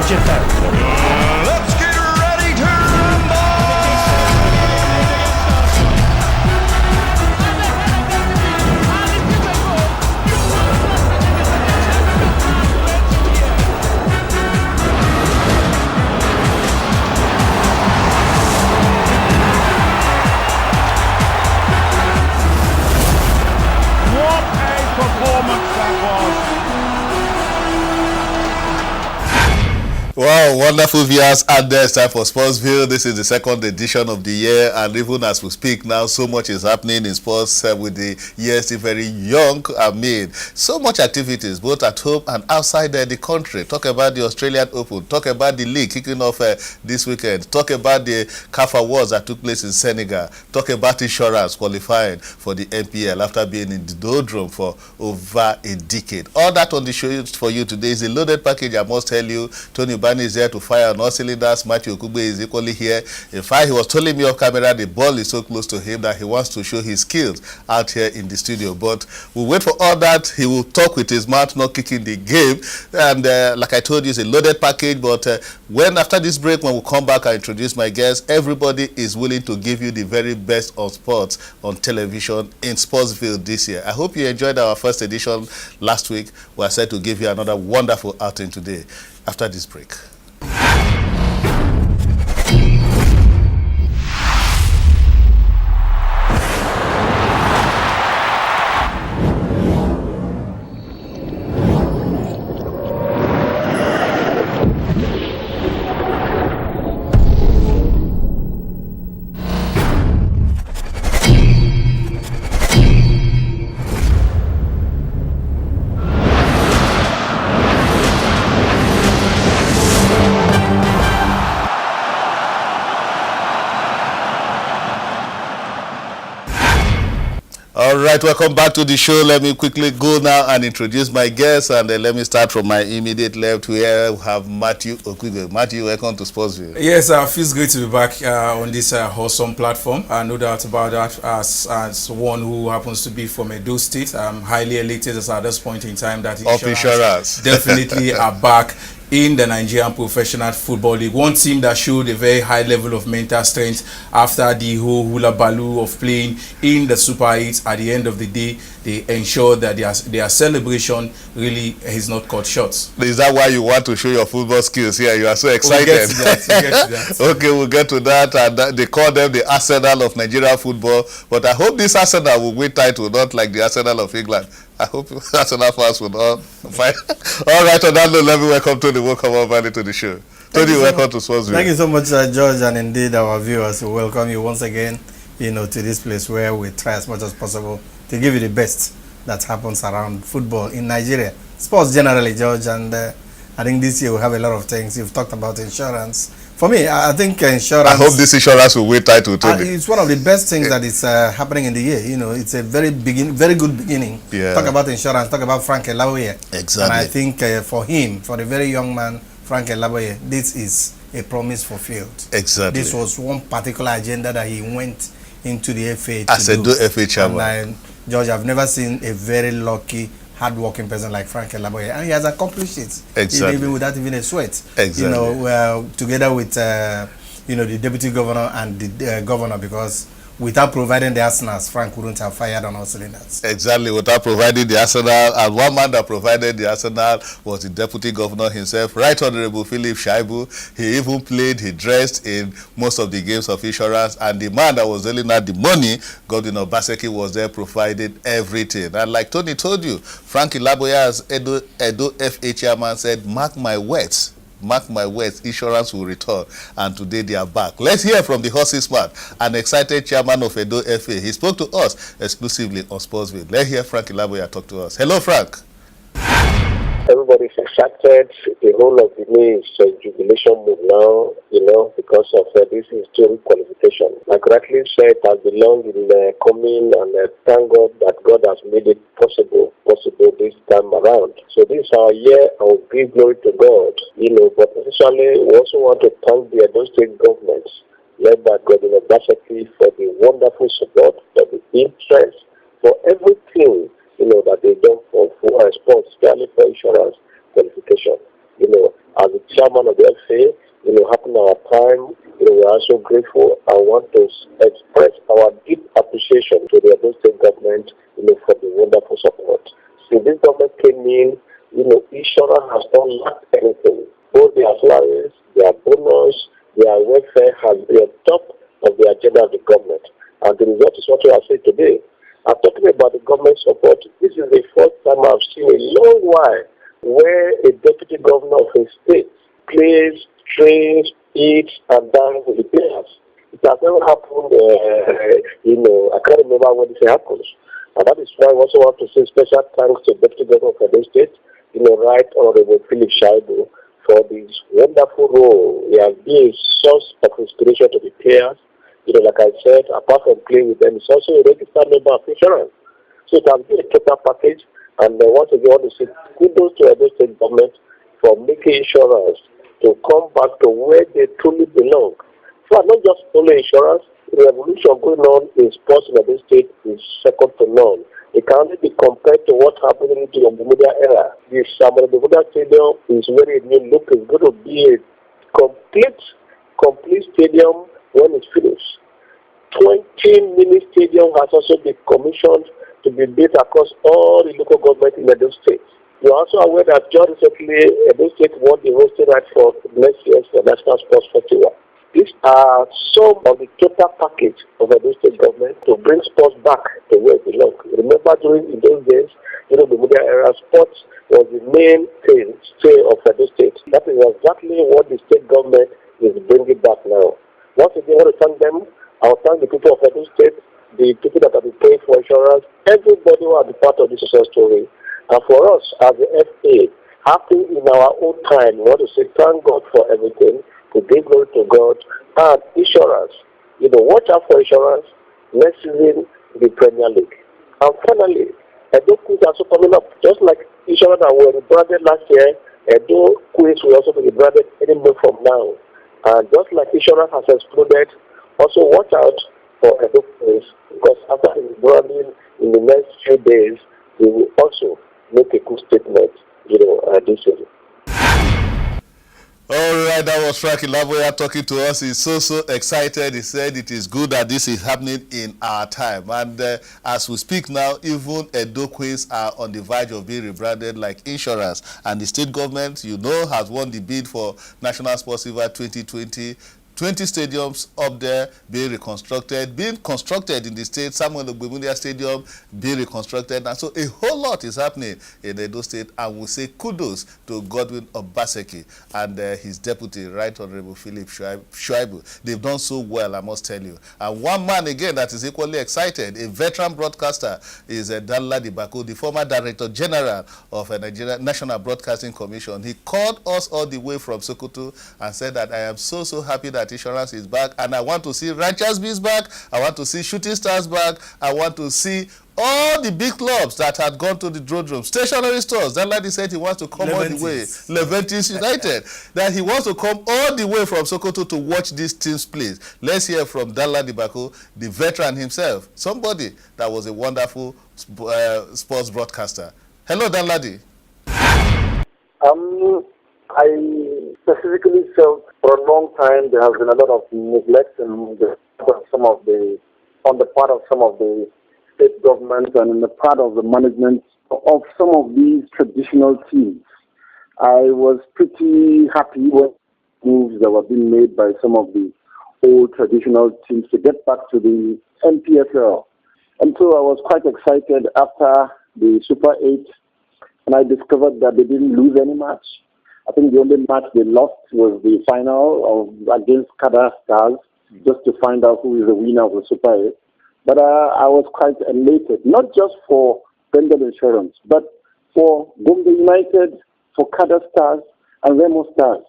Let's get ready to rumble! What a performance that was! Wow, wonderful viewers out there. It's time for Sportsville. This is the second edition of the year, and even as we speak now, so much is happening in sports with the year still very young. So much activities both at home and outside the country. Talk about the Australian Open, talk about the league kicking off this weekend, talk about the CAF Awards that took place in Senegal, talk about insurance qualifying for the MPL after being in the doldrum for over a decade. All that on the show for you today is a loaded package, I must tell you. Tony Bani is here to fire on all cylinders. Matthew Okugbe is equally here. In fact, he was telling me off camera the ball is so close to him that he wants to show his skills out here in the studio. But we'll wait for all that. He will talk with his mouth, not kicking the game. And like I told you, it's a loaded package. But when after this break, when we come back, I introduce my guests, everybody is willing to give you the very best of sports on television in Sportsville this year. I hope you enjoyed our first edition last week. We are set to give you another wonderful outing today after this break. All right, welcome back to the show. Let me quickly go now and introduce my guests, and let me start from my immediate left. Where we have Matthew Okugbe. Matthew, welcome to Sportsville. Yes, it feels great to be back on this awesome platform. No doubt about that. As one who happens to be from Edo State, I'm highly elated at this point in time that insurance definitely are back in the Nigerian Professional Football League. One team that showed a very high level of mental strength after the whole hula baloo of playing in the Super 8. At the end of the day, they ensure that their celebration really is not cut short. Is that why you want to show your football skills here? You are so excited. We'll get to that. Okay, we'll get to that. And they call them the Arsenal of Nigeria football. But I hope this Arsenal will win title, not like the Arsenal of England. I hope Arsenal fans will all fight. All right, on that note, let me welcome Tony. Welcome over to the show. Tony, welcome to Sportsville. Thank you so much, George, and indeed our viewers. We welcome you once again, to this place where we try as much as possible to give you the best that happens around football in Nigeria. Sports generally, George, and I think this year we have a lot of things. You've talked about insurance. For me, I think insurance... I hope this insurance will win title, Tony. It's one of the best things that is happening in the year. It's a very good beginning. Yeah. Talk about insurance, talk about Frank Elaboye. Exactly. And I think for him, for the very young man, Frank Elaboye, this is a promise fulfilled. Exactly. This was one particular agenda that he went into the FA as a FA chairman. And George, I've never seen a very lucky, hard-working person like Frank Elaboye, and he has accomplished it. Exactly. Even without even a sweat. Exactly. Together with the deputy governor and the governor, because without providing the Arsenals, Frank wouldn't have fired on all cylinders. Exactly, without providing the Arsenal. And one man that provided the Arsenal was the deputy governor himself, Right Honorable Philip Shaibu. He even played, he dressed in most of the games of insurance. And the man that was dealing out the money, Godwin Obaseki, was there, provided everything. And like Tony told you, Frank Elaboye, as Edo FA chairman, said, mark my words. Mark my words, insurance will return, and today they are back. Let's hear from the horse's mouth, an excited chairman of Edo FA. He spoke to us exclusively on Sportsville. Let's hear Frank Elaboye talk to us. Hello, Frank. Everybody's excited. The whole of the day is a jubilation move now, because of this historic qualification. Like rightly said, I belong in coming, and thank God that God has made it possible this time around. So this is our year, and we give glory to God, but essentially we also want to thank the Edo State government, led by Godwin Obaseki, for the wonderful support, for the interest, for everything that they done for sports, especially for insurance qualification. as the chairman of the FA, having our time, we're also grateful and want to express our deep appreciation to the Edo State government, for the wonderful support. Since this government came in, insurance has not lacked anything. Both their salaries, their bonus, their welfare has been on top of the agenda of the government. And the result is what we are saying today. I'm talking about the government support. This is the first time I've seen a long while where a deputy governor of a state plays, trains, eats, and dines with the players. It has never happened, I can't remember when this happens. And that is why I also want to say special thanks to Deputy Governor of Edo State, Right Honorable Philip Shaibu, for this wonderful role. He has been a source of inspiration to the players. Like I said, apart from playing with them, it's also a registered member of insurance. So it has been a total package. And once again, I want to say kudos to Edo State government for making insurance to come back to where they truly belong. So not just only insurance, the revolution going on in sports in Edo State is second to none. It can only be compared to what happened in the Obumedia era. The Obumedia Stadium is very new look. It's going to be a complete stadium when it's finished. 20-minute stadium has also been commissioned to be built across all the local government in Edo State. You're also aware that just recently Edo State won the hosting right for next year's National Sports Festival. These are some of the total package of Edo State government to bring sports back to where it belongs. Remember during in those days, the media era, sports was the main thing of Edo State. That is exactly what the state government is bringing back now. Once again, I want to thank them. I will thank the people of Edo State, the people that have been paying for insurance, everybody who has been part of this success story. And for us, as the FA, happy in our own time, we want to say thank God for everything, to give glory to God, and insurance. Watch out for insurance. Next season, the Premier League. And finally, Edo Quiz are also coming up. Just like insurance that were rebranded last year, Edo Quiz will also be rebranded any month from now. And just like insurance has exploded, also watch out for Edo Quiz, because after the rebranding in the next few days, we will also make a good statement, this season. All right, that was Frank Ilaboya talking to us. He's so excited. He said it is good that this is happening in our time. And as we speak now, even Edo Quiz are on the verge of being rebranded like insurance. And the state government, has won the bid for National Sports Festival 2020. 20 stadiums up there being constructed in the state. Samuel Ogbemudia Stadium being reconstructed. And so a whole lot is happening in Edo State. And we say kudos to Godwin Obaseki and his deputy, Right Honorable Philip Shaibu. They've done so well, I must tell you. And one man again that is equally excited, a veteran broadcaster, is Danladi Bako, the former Director General of Nigeria National Broadcasting Commission. He called us all the way from Sokoto and said that I am so happy that insurance is back, and I want to see Ranchers Bees back, I want to see Shooting Stars back, I want to see all the big clubs that had gone to the Drodrome, stationary stores. That lady said he wants to come all the way. Leventis United. That he wants to come all the way from Sokoto to watch these teams play. Let's hear from Danladi Bako, the veteran himself, somebody that was a wonderful sports broadcaster. Hello, Danladi. I specifically felt for a long time there has been a lot of neglect on the part of some of the state governments and in the part of the management of some of these traditional teams. I was pretty happy with moves that were being made by some of the old traditional teams to get back to the MP4. And so I was quite excited after the Super 8, and I discovered that they didn't lose any match. I think the only match they lost was the final against Kada Stars, just to find out who is the winner of the Super 8. But I was quite elated, not just for Bendel Insurance, but for Gombe United, for Kada Stars, and Remo Stars.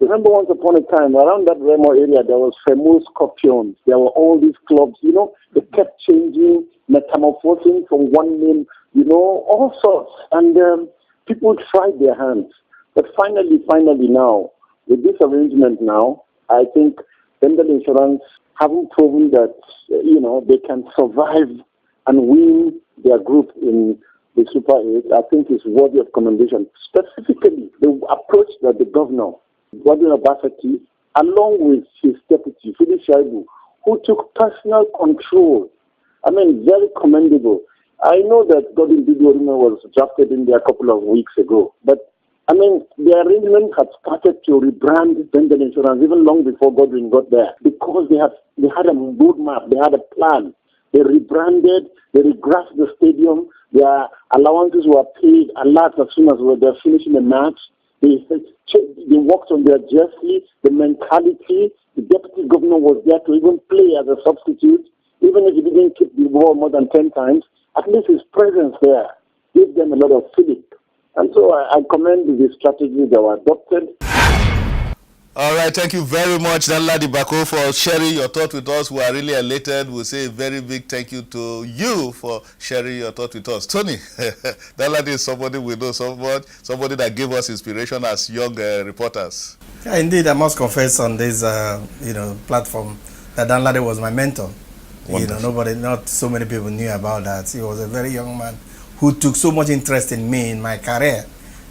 Remember once upon a time, around that Remo area, there was Femo Scorpions. There were all these clubs, they kept changing, metamorphosing from one name, all sorts. And people tried their hands. But finally now, with this arrangement now, I think Bendel Insurance haven't proven that, they can survive and win their group in the Super 8, I think is worthy of commendation. Specifically, the approach that the governor, Godwin Obaseki, along with his deputy, Philip Shaibu, who took personal control. I mean, very commendable. I know that Godwin Bidorino was drafted in there a couple of weeks ago, but I mean, the arrangement had started to rebrand Bendel Insurance even long before Godwin got there, because they had a roadmap, they had a plan. They rebranded, they regraphed the stadium, their allowances were paid a lot as soon as they're finishing the match. They worked on their jersey, the mentality. The deputy governor was there to even play as a substitute. Even if he didn't kick the ball more than 10 times, at least his presence there gave them a lot of feeling. And so I commend the strategies that were adopted. All right, thank you very much, Danladi Bako, for sharing your thought with us. We are really elated. We'll say a very big thank you to you for sharing your thought with us. Tony, Danladi is somebody we know somebody that gave us inspiration as young reporters. Yeah, indeed, I must confess on this platform that Danladi was my mentor. Wonderful. Not so many people knew about that. He was a very young man who took so much interest in me, in my career.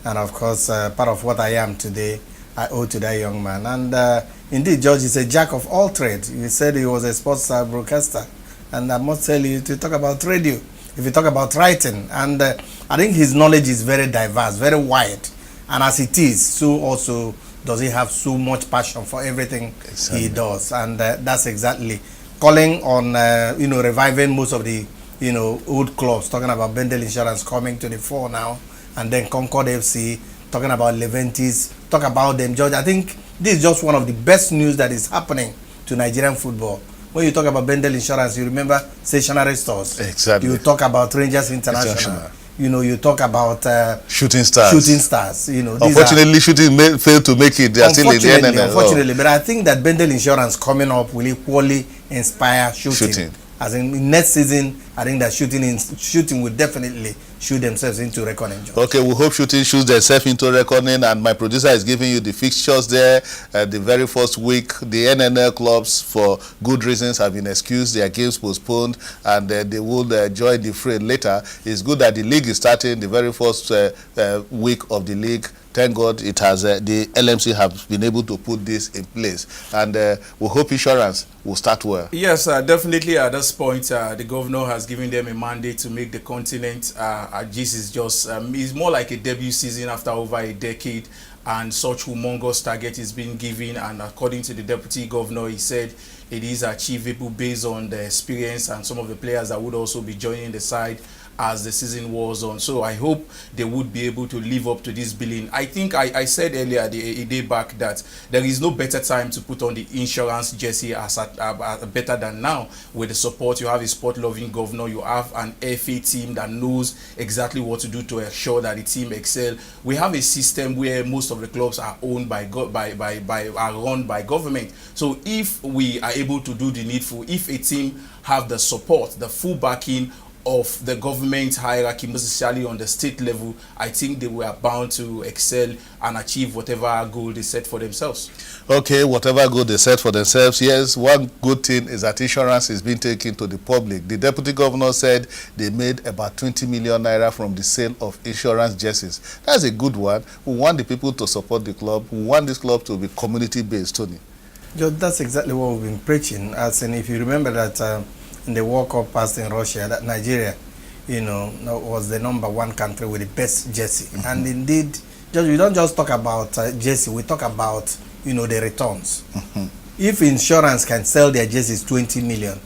And of course, part of what I am today, I owe to that young man. And indeed, George is a jack of all trades. You said he was a sports broadcaster. And I must tell you, to talk about radio, if you talk about writing, and I think his knowledge is very diverse, very wide. And as it is, so also does he have so much passion for everything he does. And that's exactly calling on, reviving most of the, old clubs, talking about Bendel Insurance coming to the fore now, and then Concord FC, talking about Leventis, talk about them, George. I think this is just one of the best news that is happening to Nigerian football. When you talk about Bendel Insurance, you remember stationary stores. Exactly. You talk about Rangers International. You talk about Shooting Stars. Shooting Stars. Unfortunately, Shooting failed to make it. They are still in the NNL. Unfortunately, but I think that Bendel Insurance coming up will equally inspire shooting. As in next season, I think that shooting will definitely shoot themselves into reckoning. Okay, we hope Shooting shoots themselves into reckoning, and my producer is giving you the fixtures there. The very first week, the NNL clubs, for good reasons, have been excused. Their games postponed, and they will join the fray later. It's good that the league is starting the very first week of the league. Thank God it has the LMC have been able to put this in place, and we hope insurance will start well. Yes, definitely at this point, the governor has given them a mandate to make the continent. This is just, it's more like a debut season after over a decade, and such humongous target is being given, and according to the deputy governor, he said it is achievable based on the experience and some of the players that would also be joining the side as the season was on. So I hope they would be able to live up to this billing. I think I said earlier a day back that there is no better time to put on the insurance jersey as better than now. With the support, you have a sport-loving governor, you have an FA team that knows exactly what to do to ensure that the team excel. We have a system where most of the clubs are owned by are run by government. So if we are able to do the needful, if a team have the support, the full backing of the government hierarchy, most especially on the state level, I think they were bound to excel and achieve whatever goal they set for themselves. Okay, whatever goal they set for themselves. Yes, one good thing is that insurance is being taken to the public. The deputy governor said they made about 20 million naira from the sale of insurance jerseys. That's a good one. We want the people to support the club. We want this club to be community-based, Tony. That's exactly what we've been preaching. As in, if you remember that in the World Cup past in Russia, that Nigeria, was the #1 country with the best jersey. And indeed, we don't just talk about jersey, we talk about, the returns. If insurance can sell their jerseys 20 million,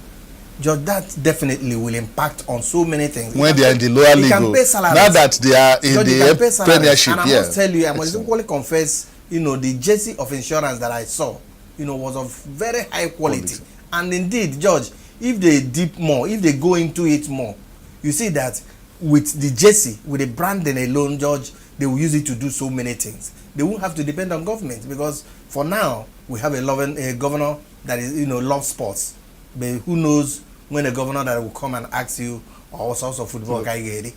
that definitely will impact on so many things. When they are in the lower league, now that they are in the Premiership, and I must tell you, I must equally confess, the jersey of insurance that I saw, was of very high quality. And indeed, George, if they dip more, if they go into it more, you see that with the jersey, with the branding alone, George, they will use it to do so many things. They won't have to depend on government, because for now we have a governor that is, loves sports. But who knows when a governor that will come and ask you all sorts of football guy get it.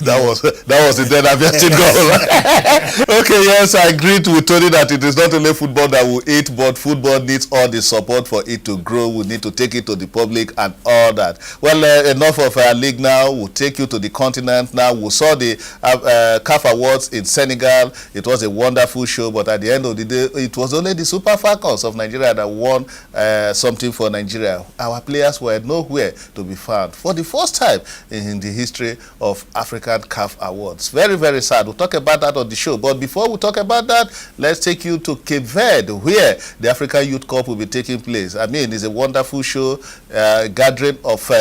That was the then Aviatin goal. Okay, yes, I agreed with Tony that it is not only football that will eat, but football needs all the support for it to grow. We need to take it to the public and all that. Well, enough of our league now. We'll take you to the continent now. We saw the CAF Awards in Senegal. It was a wonderful show, but at the end of the day, it was only the Super Falcons of Nigeria that won something for Nigeria. Our players were nowhere to be found for the first time in the history of African CAF Awards. Very, very sad. We'll talk about that on the show. But before we talk about that, let's take you to Cape Verde, where the African Youth Cup will be taking place. I mean, it's a wonderful show, gathering of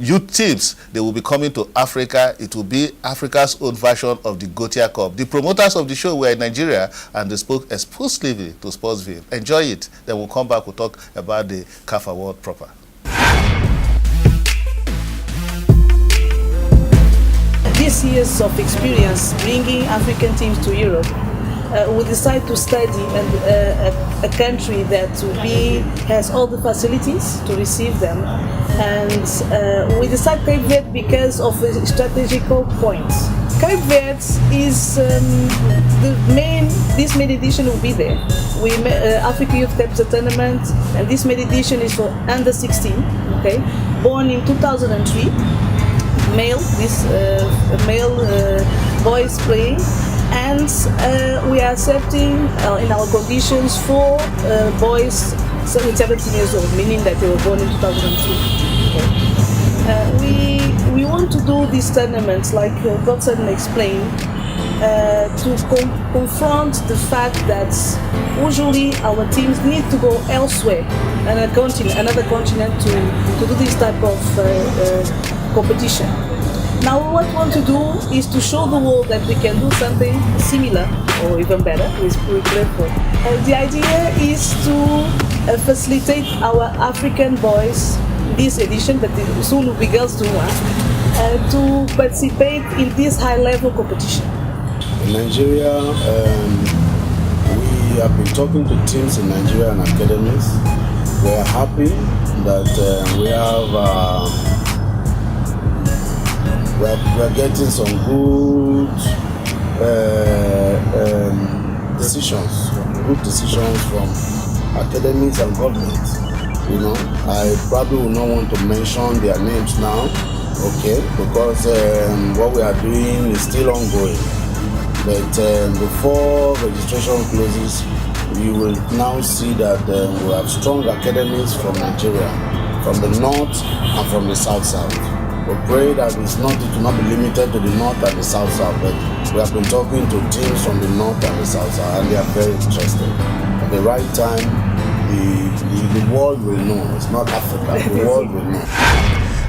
youth teams. They will be coming to Africa. It will be Africa's own version of the Gotia Cup. The promoters of the show were in Nigeria, and they spoke exclusively to Sportsville. Enjoy it. Then we'll come back. We'll talk about the CAF Award proper. This years of experience bringing African teams to Europe, we decide to study a country that has all the facilities to receive them, and we decide Cape Verde because of a strategical point. Cape Verde is this main edition will be there. Africa Youth Cup is a tournament, and this main edition is for under 16. Okay, born in 2003. Male boys playing, and we are accepting in our conditions for boys 17 years old, meaning that they were born in 2002. Okay. We want to do these tournaments, like Godson explained, to confront the fact that usually our teams need to go elsewhere, another continent to do this type of competition. Now what we want to do is to show the world that we can do something similar or even better with Sportsville. The idea is to facilitate our African boys this edition, but soon will be girls too, to participate in this high-level competition. In Nigeria, we have been talking to teams in Nigeria and academies. We are happy that we have we're getting some good decisions from academies and governments. You know, I probably will not want to mention their names now, okay, because what we are doing is still ongoing. But before registration closes, you will now see that we have strong academies from Nigeria, from the north and from the south. We pray that it will not be limited to the north and the south, but we have been talking to teams from the north and the south, and they are very interested. At the right time, the world will know. It's not Africa, the world will know.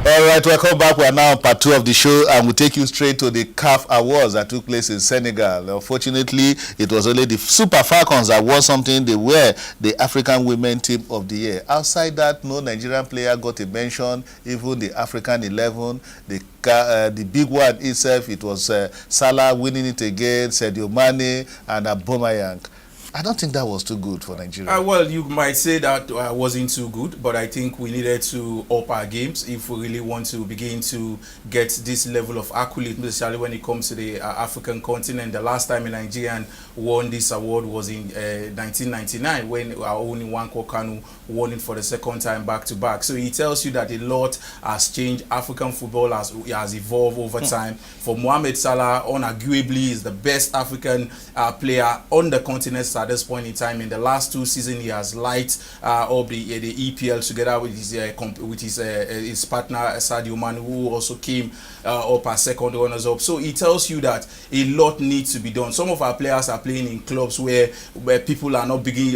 All right, welcome back. We are now on part 2 of the show, and we'll take you straight to the CAF Awards that took place in Senegal. Unfortunately, it was only the Super Falcons that won something. They were the African Women Team of the Year. Outside that, no Nigerian player got a mention, even the African 11. The big one itself, it was Salah winning it again, Sadio Mane, and Aubameyang. I don't think that was too good for Nigeria. Well, you might say that wasn't too good, but I think we needed to up our games if we really want to begin to get this level of accolade, especially when it comes to the African continent. The last time a Nigerian won this award was in 1999, when our own Nwankwo Kanu won it for the second time back-to-back. So it tells you that a lot has changed. African football has evolved over time. For Mohamed Salah, unarguably is the best African player on the continent at this point in time. In the last 2 seasons, he has light up the EPL together with his partner Sadio Mane, who also came up as second runners-up. So it tells you that a lot needs to be done. Some of our players are playing in clubs where people are not being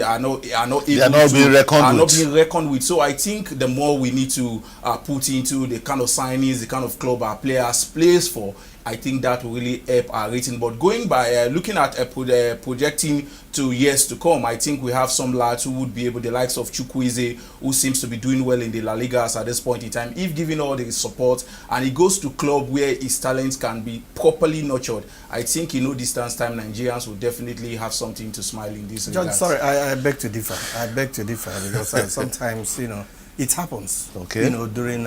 reckoned with. So I think the more we need to put into the kind of signings, the kind of club our players plays for, I think that will really help our rating. But going by looking at projecting to years to come, I think we have some lads who would be able, the likes of Chukwueze, who seems to be doing well in the La Ligas at this point in time, if given all the support and he goes to club where his talents can be properly nurtured. I think in no distance time Nigerians will definitely have something to smile in this regard. John, sorry, I beg to differ. Because sometimes, it happens. Okay. During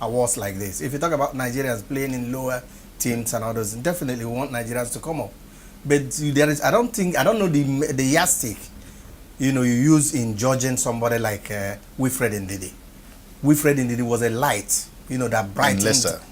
awards like this. If you talk about Nigerians playing in lower teams and others. Definitely we want Nigerians to come up. But there is, I don't know the yardstick, you use in judging somebody like Wilfred Ndidi. Wilfred Ndidi was a light, that brightened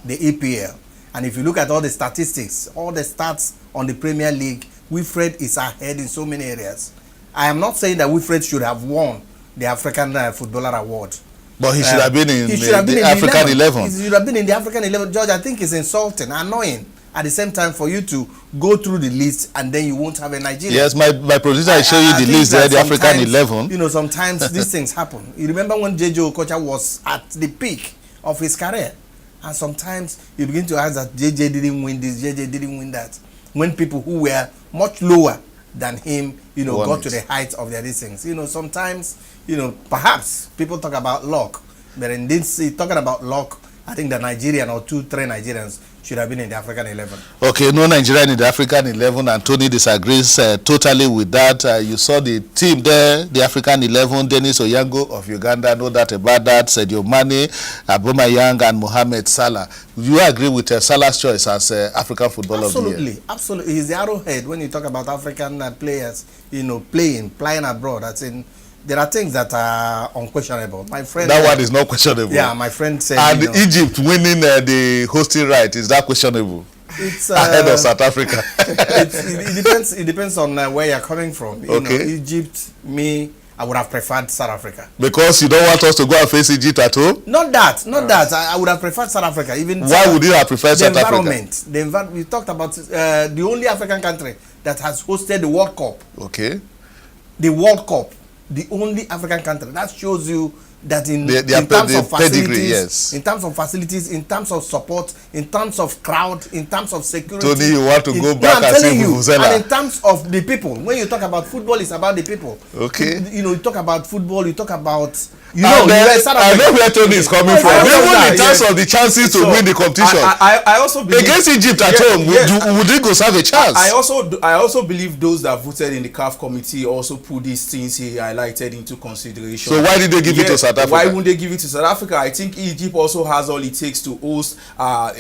the EPL. And if you look at all the statistics, all the stats on the Premier League, Wilfred is ahead in so many areas. I am not saying that Wilfred should have won the African Footballer Award. But he should have been in the African 11. He should have been in the African 11. George, I think it's insulting, annoying. At the same time, for you to go through the list and then you won't have a Nigerian. Yes, my producer will show you the list there, the African 11. Sometimes these things happen. You remember when JJ Okocha was at the peak of his career? And sometimes you begin to ask that JJ didn't win this, JJ didn't win that. When people who were much lower than him, got to the height of their these things. Sometimes, perhaps people talk about luck. But in this, talking about luck, I think the Nigerian or 2-3 Nigerians should have been in the African 11. Okay, no Nigerian in the African 11, and Tony disagrees totally with that. You saw the team there, the African 11, Dennis Oyango of Uganda, no doubt about that, Sadio Mane, Aubameyang, and Mohamed Salah. You agree with Salah's choice as African Footballer of the Year? Absolutely. He's the arrowhead when you talk about African players, playing abroad. There are things that are unquestionable. My friend, that one is not questionable. Yeah, my friend said. And Egypt winning the hosting right, is that questionable? It's ahead of South Africa. it depends on where you're coming from. Egypt, I would have preferred South Africa. Because you don't want us to go and face Egypt at home? Not that. I would have preferred South Africa. Why would you have preferred South Africa? The environment. We talked about the only African country that has hosted the World Cup. Okay. The World Cup. The only African country. That shows you that in terms of facilities, yes. in terms of support, in terms of crowd, in terms of security. Tony, you want to go back and say Vuvuzela. And in terms of the people, when you talk about football, it's about the people. Okay. You talk about football, you talk about I know where Tony is coming from. Even in terms of the chances to win the competition. I also believe against Egypt at home, would they go have a chance? I also believe those that voted in the CAF committee also put these things he highlighted into consideration. So why did they give it to South Africa? Why wouldn't they give it to South Africa? I think Egypt also has all it takes to host a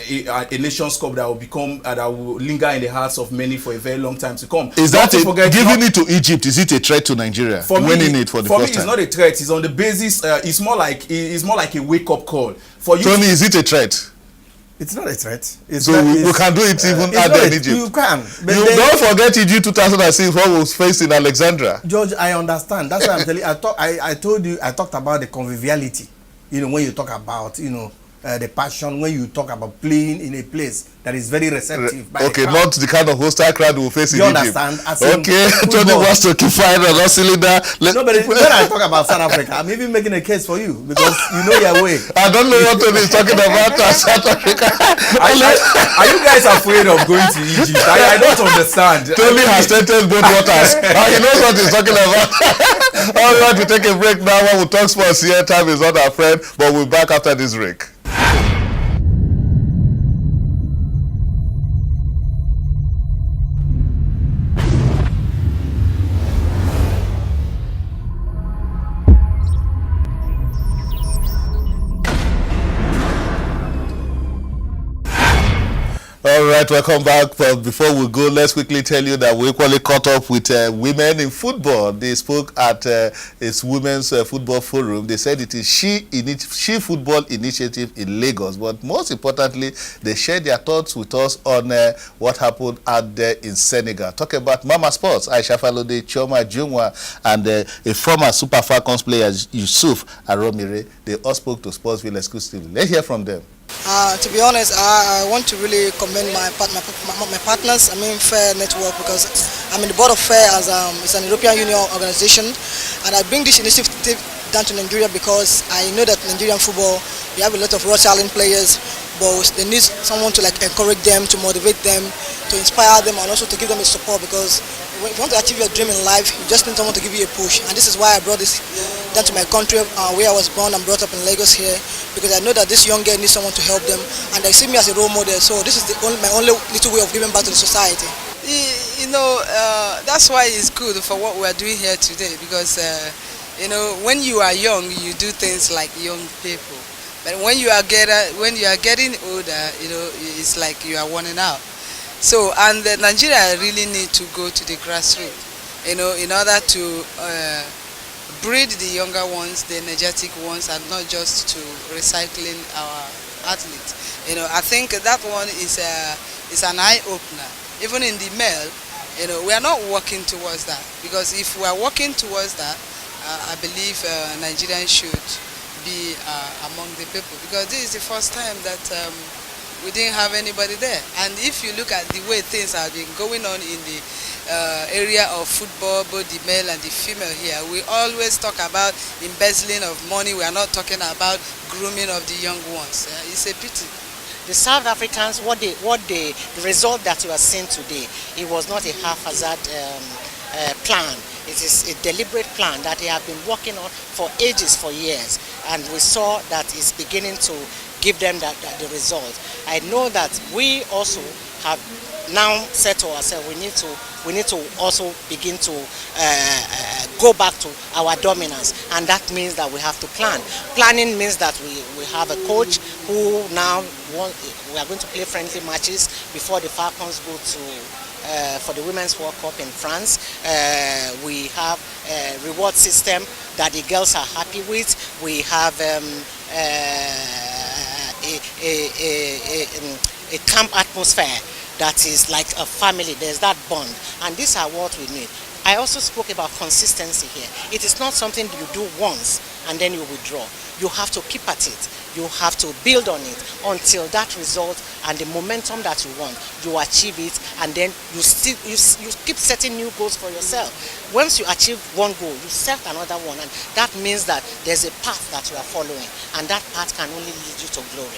Nations Cup that will become that will linger in the hearts of many for a very long time to come. Is that giving it to Egypt? Is it a threat to Nigeria? Winning it for the first time? For me, it's not a threat. It's on the basis. It's more like a wake-up call for you. Tony, is it a threat? It's not a threat. So we can do it even in Egypt. You can. But don't forget Egypt 2006 when we was faced in Alexandria. George, I understand. That's why I'm telling you. I told you. I talked about the conviviality. When you talk about the passion, when you talk about playing in a place that is very receptive. Okay, not the kind of hostile crowd we face in Egypt. You understand? Okay, Tony wants to keep firing on us cylinder. No, but when I talk about South Africa, I'm even making a case for you because you know your way. I don't know what Tony is talking about South Africa. Are you guys afraid of going to Egypt? I don't understand. Tony has tested both waters. He knows what he's talking about. All right, we take a break now. When we talk sports here, time is not our friend, but we'll be back after this break. All right, welcome back. But before we go, let's quickly tell you that we equally caught up with women in football. They spoke at its Women's Football Forum. They said it is She Football Initiative in Lagos. But most importantly, they shared their thoughts with us on what happened out there in Senegal. Talk about Mama Sports, Aisha Falode, Chioma Jungwa, and a former Super Falcons player, Yusuf Aromire. They all spoke to Sportsville exclusively. Let's hear from them. To be honest, I want to really commend my partners, Fair Network, because I'm in the board of Fair as it's an European Union organization, and I bring this initiative down to Nigeria because I know that Nigerian football, we have a lot of raw talent players, but they need someone to encourage them, to motivate them, to inspire them, and also to give them a support, because if you want to achieve your dream in life, you just need someone to give you a push. And this is why I brought this down to my country, where I was born and brought up in Lagos here, because I know that this young girl needs someone to help them, and they see me as a role model. So this is my only little way of giving back to the society. That's why it's good for what we're doing here today, because when you are young, you do things like young people. But when you are getting older, you know, it's like you are running out. So, and Nigeria really need to go to the grassroots, you know, in order to breed the younger ones, the energetic ones, and not just to recycling our athletes. You know, I think that one is an eye opener. Even in the male, you know, we are not working towards that, because if we are working towards that, I believe Nigerians should be among the people, because this is the first time that we didn't have anybody there. And if you look at the way things have been going on in the area of football, both the male and the female here, we always talk about embezzling of money. We are not talking about grooming of the young ones. It's a pity. The South Africans, the result that you are seeing today, it was not a haphazard plan. It is a deliberate plan that they have been working on for ages, for years, and we saw that it's beginning to give them the result. I know that we also have now said to ourselves we need to also begin to go back to our dominance, and that means that we have to plan. Planning means that we have a coach who now we are going to play friendly matches before the Falcons go to for the Women's World Cup in France. We have a reward system that the girls are happy with. We have a camp atmosphere that is like a family. There's that bond, and these are what we need. I also spoke about consistency here. It is not something you do once and then you withdraw. You have to keep at it. You have to build on it until that result and the momentum that you want, you achieve it, and then you keep setting new goals for yourself. Once you achieve one goal, you set another one, and that means that there's a path that you are following, and that path can only lead you to glory.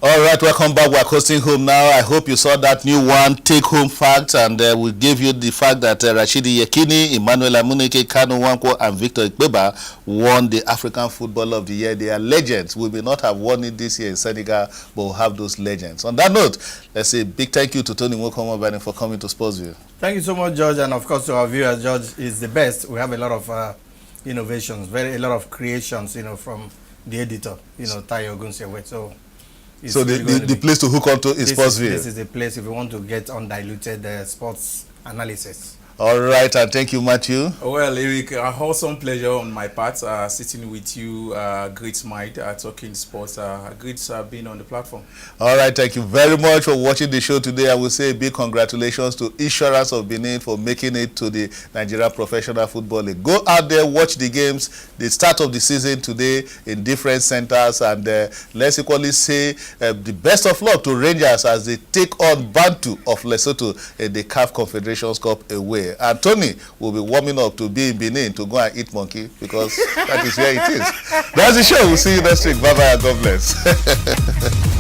All right, welcome back. We're coasting home now. I hope you saw that new one, take-home fact, and we gave you the fact that Rashidi Yekini, Emmanuel Amuneke, Kanu Nwankwo, and Victor Ikpeba won the African Football of the Year. They are legends. We may not have won it this year in Senegal, but we'll have those legends. On that note, let's say a big thank you to Tony Nwokomobani for coming to Sportsville. Thank you so much, George, and of course to our viewers. George is the best. We have a lot of innovations, a lot of creations, you know, from the editor, you know, Tayo Ogunsewe. So the place to hook up to is Sportsville. This is the place if you want to get undiluted sports analysis. All right, and thank you, Matthew. Well, Eric, a wholesome pleasure on my part, sitting with you, great mind, talking sports, great being on the platform. All right, thank you very much for watching the show today. I will say a big congratulations to Insurance of Benin for making it to the Nigeria Professional Football League. Go out there, watch the games, the start of the season today in different centers, and let's equally say the best of luck to Rangers as they take on Bantu of Lesotho in the CAF Confederations Cup away. And Tony will be warming up to be in Benin to go and eat monkey, because that is where it is. That's the show. We'll see you next week. Bye-bye and God bless.